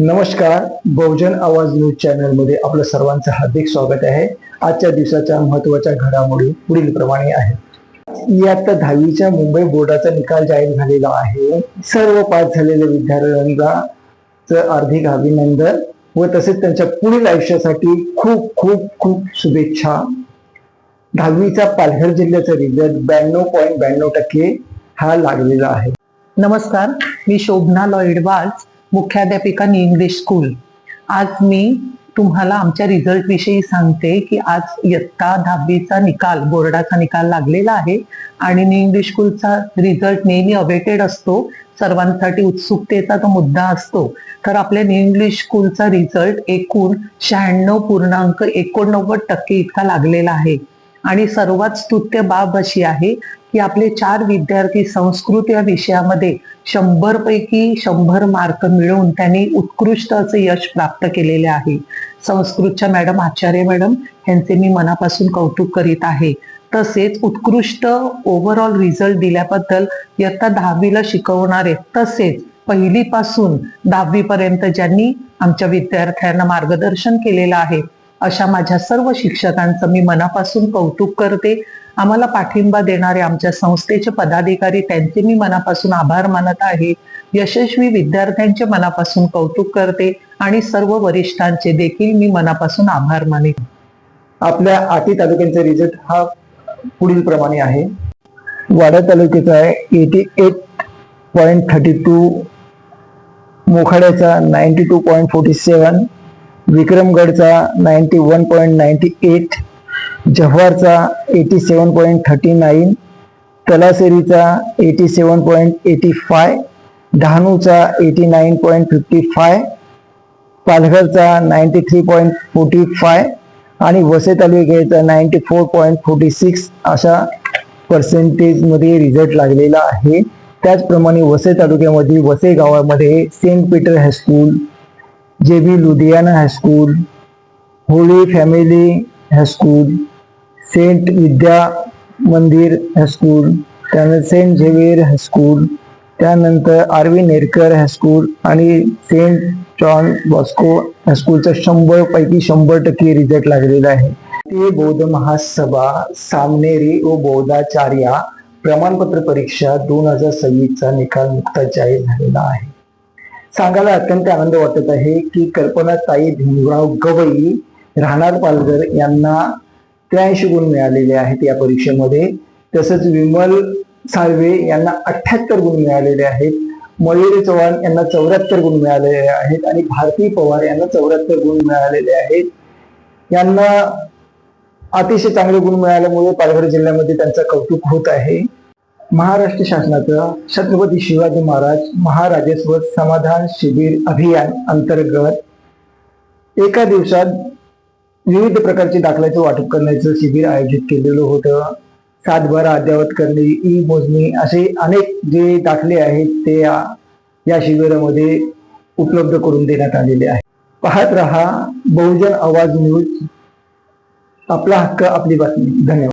नमस्कार. बहुजन आवाज news channel मध्ये आपलं सर्वांचं हार्दिक स्वागत आहे. आजच्या दिवसाच्या महत्त्वाच्या घडामोडी पुढील प्रमाणे आहेत. इयत्ता 10वीच्या मुंबई बोर्डाचा निकाल जाहीर झालेला आहे. सर्व पास झालेल्या विद्यार्थ्यांना हार्दिक अभिनंदन व तसेच त्यांच्या पुढील आयुष्यासाठी खूप खूप खूप शुभेच्छा. 10वीचा पालघर जिल्ह्याचा रिझल्ट 92.92% हा लागलेला आहे. नमस्कार, मी शोभना लॉइडवाज, मुख्याध्यापिका इंग्लिश स्कूल. आज मी तुम्हाला आमच्या रिझल्ट विषयी सांगते की आज इयत्ता 10वीचा निकाल, बोर्डाचा निकाल लागलेला आहे आणि इंग्लिश स्कूलचा रिझल्ट नेहमी अवेटेड असतो. सर्वांसाठी उत्सुकतेचा तो मुद्दा असतो. तर आपल्या इंग्लिश स्कूलचा रिझल्ट एकूण 96.89% इतका लागलेला आहे. आणि सर्वात स्तुत्य बाब अशी आहे की आपले 4 विद्यार्थी संस्कृत या विषयामध्ये 100 पैकी 100 मार्क मिळवून त्यांनी उत्कृष्ट असे यश प्राप्त केलेले आहे. संस्कृतच्या मॅडम, आचार्य मॅडम यांचे मी मनापासून कौतुक करीत आहे. तसेच उत्कृष्ट ओव्हरऑल रिझल्ट दिल्याबद्दल इयत्ता 10वीला शिकवणारे तसेच पहिलीपासून 10वी पर्यंत ज्यांनी आमच्या विद्यार्थ्यांना मार्गदर्शन केलेलं आहे अशा माझ्या सर्व शिक्षकांचं मी मनापासून कौतुक करते. आम्हाला पाठिंबा देणारे आमच्या संस्थेचे पदाधिकारी, त्यांचे मी मनापासून आभार मानत आहे. यशस्वी विद्यार्थ्यांचे मनापासून कौतुक करते आणि सर्व वरिष्ठांचे देखील मी मनापासून आभार मानेन. आपल्या आटी तालुक्याचा रिझल्ट हा पुढील प्रमाणे आहे. वाडा तालुक्याचा आहे 88.32, मोखाड्याचा 92.47, विक्रमगडचा 91.98, जव्हारचा 87.39, तलासरीचा 87.85, डहाणूचा 89.55, पालघरचा 93.45 आणि वसई तालुक्याचा 94.46 अशा पर्सेंटेज मध्ये रिझल्ट लागलेला आहे. त्याचप्रमाणे वसई तालुक्यामध्ये वसई गावामध्ये Saint Peter high school, JB Ludhiana high school, Holy Family high school, Saint Vidya Mandir high school, त्यानंतर सेंट झेवियर हायस्कूल, त्यानंतर RV नेरकर हायस्कूल आणि सेंट जॉन बॉस्को हायस्कूलचा 100 पैकी 100% रिझल्ट लागलेला आहे. ते बौद्ध महासभा सामनेरी व बौद्धाचार्य प्रमाणपत्र परीक्षा 2026चा निकाल नुकताच जाहीर झालेला आहे. सांगायला अत्यंत आनंद वाटत आहे की कल्पनाताई भीमराव गवई, राहणार पालघर यांना 83 गुण मिळालेले आहेत या परीक्षेमध्ये. तसंच विमल साळवे यांना 78 गुण मिळालेले आहेत. मयुरी चव्हाण यांना 74 गुण मिळालेले आहेत आणि भारती पवार यांना 74 गुण मिळालेले आहेत. यांना अतिशय चांगले गुण मिळाल्यामुळे पालघर जिल्ह्यामध्ये त्यांचं कौतुक होत आहे. महाराष्ट्र शासनाचं छत्रपती शिवाजी महाराज महाराजस्व समाधान शिबिर अभियान अंतर्गत एका दिवसात विविध प्रकारचे दाखल्याचे वाटप करण्याचं शिबिर आयोजित केलेलं होतं. सातबारा अद्ययावत करणे, ई मोजणी असे अनेक जे दाखले आहेत ते या शिबिरामध्ये उपलब्ध करून देण्यात आलेले आहे. पाहत रहा बहुजन आवाज न्यूज, आपला हक्क आपली बातमी. धन्यवाद.